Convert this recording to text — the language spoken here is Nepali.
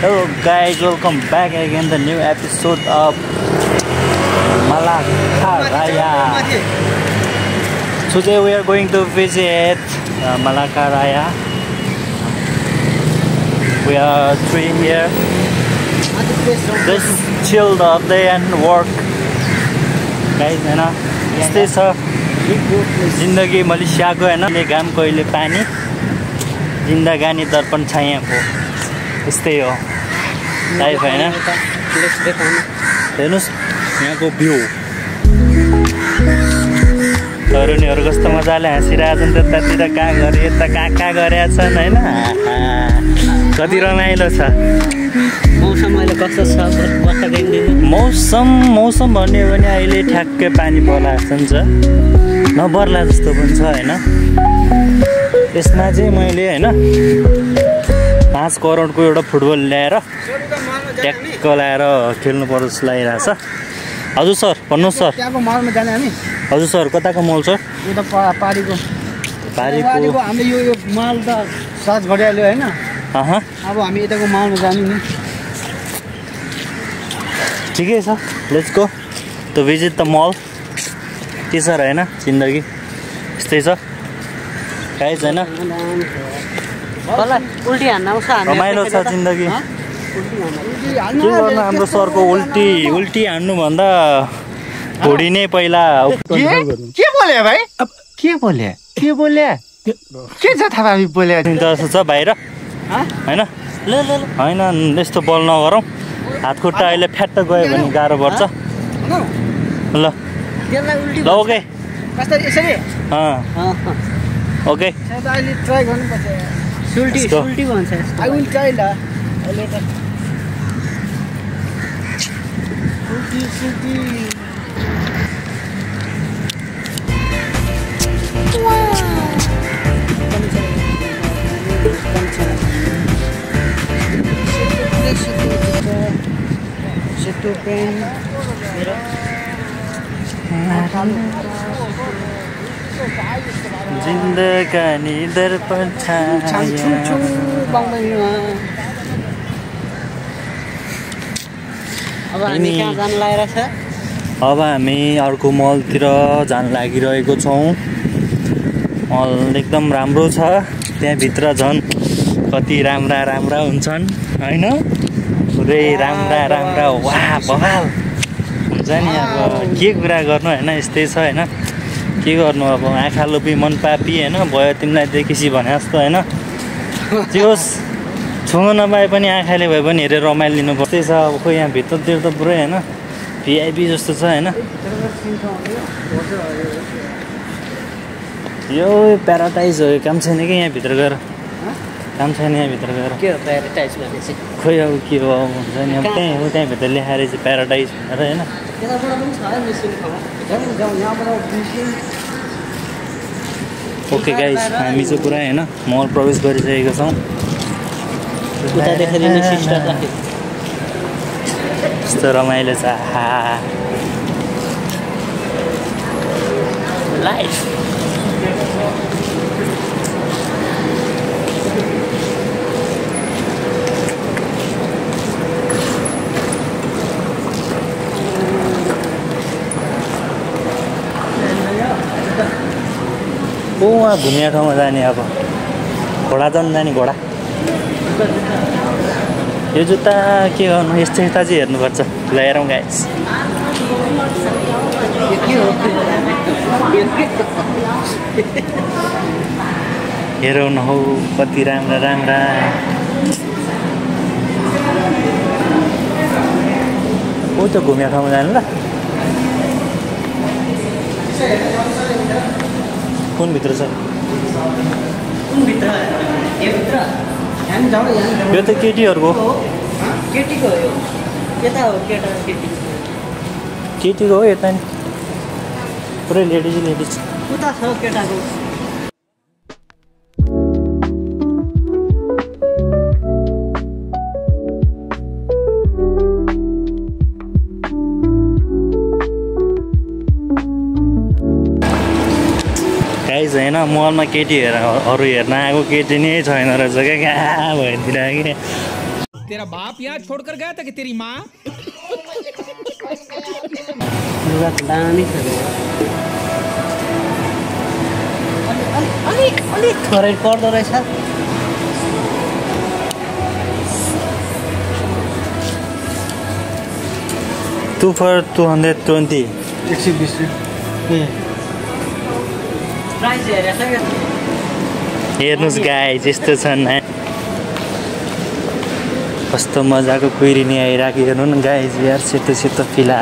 Hello guys, welcome back again the new episode of Malacca Raya. Today we are going to visit Malacca Raya. We are three here. Just chill the day and work. Guys, है ना? यस्तै छ जिन्दगी मलेसियाको हैन ले घाम कहिले पानी जिन्दगानी दर्पण छायाको यस्तै हो लाइफ हैन हेर्नुस् यहाँको भ्यू तरुनीहरु कस्तो मजाले हाँसिरहेछन् त्यतातिर कहाँ गरे यता कहाँ गरेका छन् हैन कति रमाइलो छ मौसम अहिले कस्तो छ मौसम भन्ने हो भने अहिले ठ्याक्कै पानी पर्लाछ नि छ नपर्ला जस्तो पनि छ हैन यसमा चाहिँ मैले हैन 5 करोडको एउटा फुटबल ल्याएर ट्याक्क लाएर खेल्नु पर्छ जस्तो लागिरहेछ हजुर सर भन्नुहोस् सर त्यहाँको मलमा जाने हामी हजुर सर कताको मल सर यो त पारीको हामीले यो मल त सर्च गरिहाल्यो हैन अब हामी यताको मलमा जानु नि ठिकै छ let's go to visit the mall के छ र हैन जिन्दगी यस्तै छ गाइस हैन उल्टी हान्न आउँछ रमाइलो छ जिन्दगी के गर्नु हाम्रो सरको उल्टी हान्नु भन्दा घोडी नै पहिला के बोले भाइ के बोले के छ थाहा बोले जस्तो छ बाहिर हैन हैन यस्तो बल नगरौँ हात खुट्टा अहिले फ्याट्ट गयो भने गाह्रो पर्छ ल ल ओके यसरी ओके अहिले ट्राई गर्नुपर्छ सुल्टी भन्छ आई विल ट्राई ल लेटर सुल्टी Situ pen जिन्दगानी दर्पण छाया अब हामी कहाँ जान लागिरहेछ अब हामी अर्को मलतिर जान लागिरहेको छौँ मल एकदम राम्रो छ त्यहाँभित्र झन् कति राम्रा हुन्छन् हैन पुरै राम्रा वाह बवाल हुन्छ नि अब के कुरा गर्नु हैन यस्तै छ हैन के गर्नु अब आँखा लोपी मन पापी हैन भयो तिमीलाई देखेपछि भने जस्तो हैन जे होस् छुनु नपाए पनि आँखाले भए पनि हेरेर रमाइलो लिनुपर्छ छ अब खोइ यहाँ भित्रतिर त पुरै हैन भिआइपी जस्तो छ हैन यो प्याराडाइज हो काम छैन कि यहाँ भित्र गएर काम छैन यहाँ भित्र गएर के हो प्याराडाइज भने चाहिँ खोइ अब के हो हुन्छ नि अब त्यहाँभित्र लेखाएर चाहिँ प्याराडाइज भनेर हैन ओके गाइस हामी चाहिँ पुरा हैन मल प्रवेश गरिसकेका छौँ यस्तो रमाइलो छ लाइफ वहाँ घुम्ने ठाउँमा जाने अब घोडा जानु जाने घोडा यो जुत्ता के गर्नु यस्तै चाहिँ हेर्नुपर्छ ल हेरौँ गाइस हेरौँ न हौ कति राम्रा हो त घुम्ने ठाउँमा जानु ल कुन भित्र छ यो त केटीहरूको केटीको हो केटा हो केटीको हो यता नि पुरै लेडिज उता छ केटाको गाइज हैन मलमा केटीहरू हेर्न आएको केटी नै छैन रहेछ क्या कहाँ भइदिरहेको तेरा बाप यहाँ छोड़कर गया था कि तेरी माँ? लुगा त दामी छ अलिक थोरै पर्दो रहेछ 2 for 220 120 प्राइस हेरेछ क्या हेर्नुस् गाइस यस्तो छन् कस्तो मजाको कुइरिनी आइरहेको हेर्नु न गाइस यार सेतो सेतो फिला